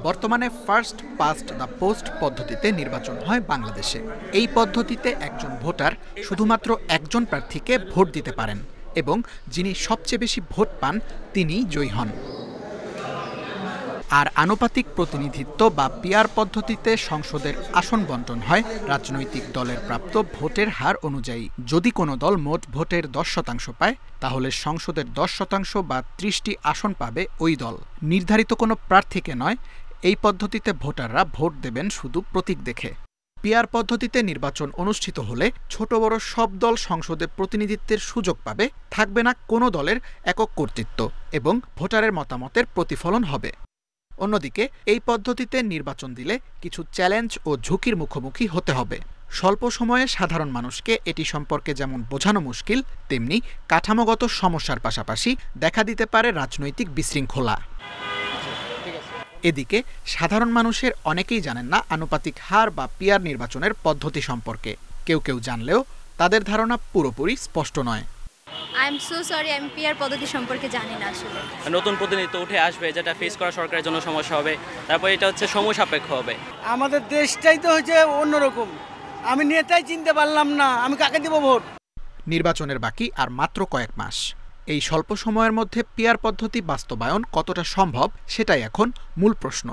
বর্তমানে first past the post পদ্ধতিতে নির্বাচন হয় বাংলাদেশে। এই পদ্ধতিতে একজন ভোটার শুধুমাত্র একজন প্রার্থীকে ভোট দিতে পারেন এবং যিনি সবচেয়ে বেশি ভোট পান তিনিই জয়ী হন। আর আনুপাতিক প্রতিনিধিত্ব বা পিআর পদ্ধতিতে সংসদের আসন বণ্টন হয় রাজনৈতিক দলের প্রাপ্ত ভোটের হার অনুযায়ী। যদি কোনো দল মোট ভোটের 10% পায় তাহলে সংসদের 10% বা 30টি আসন পাবে ওই দল, নির্ধারিত কোনো প্রার্থীকে নয়। এই পদ্ধতিতে ভোটাররা ভোট দেবেন শুধু প্রতীক দেখে। পিআর পদ্ধতিতে নির্বাচন অনুষ্ঠিত হলে ছোট বড় সব দল সংসদে প্রতিনিধিত্বের সুযোগ পাবে, থাকবে না কোনো দলের একক কর্তৃত্ব এবং ভোটারের মতামতের প্রতিফলন হবে। অন্যদিকে এই পদ্ধতিতে নির্বাচন দিলে কিছু চ্যালেঞ্জ ও ঝুঁকির মুখোমুখি হতে হবে। স্বল্প সময়ে সাধারণ মানুষকে এটি সম্পর্কে যেমন বোঝানো মুশকিল, তেমনি কাঠামোগত সমস্যার পাশাপাশি দেখা দিতে পারে রাজনৈতিক বিশৃঙ্খলা। এদিকে সাধারণ মানুষের অনেকেই জানেন না আনুপাতিক হার বা পিআর নির্বাচনের পদ্ধতি সম্পর্কে। কেউ কেউ জানলেও তাদের ধারণা পুরোপুরি স্পষ্ট নয়। আমি পিআর পদ্ধতি সম্পর্কে জানি না আসলে। নতুন প্রতিনিধিত্ব উঠে আসবে যেটা ফেস করা সরকারের জন্য সমস্যা হবে, তারপর এটা হচ্ছে সময় সাপেক্ষ হবে। আমাদের দেশটাই তো হচ্ছে অন্যরকম, আমি নেতাই চিনতে পারলাম না, আমি কাকে দিব ভোট। নির্বাচনের বাকি আর মাত্র কয়েক মাস। এই স্বল্প সময়ের মধ্যে পিআর পদ্ধতি বাস্তবায়ন কতটা সম্ভব সেটাই এখন মূল প্রশ্ন।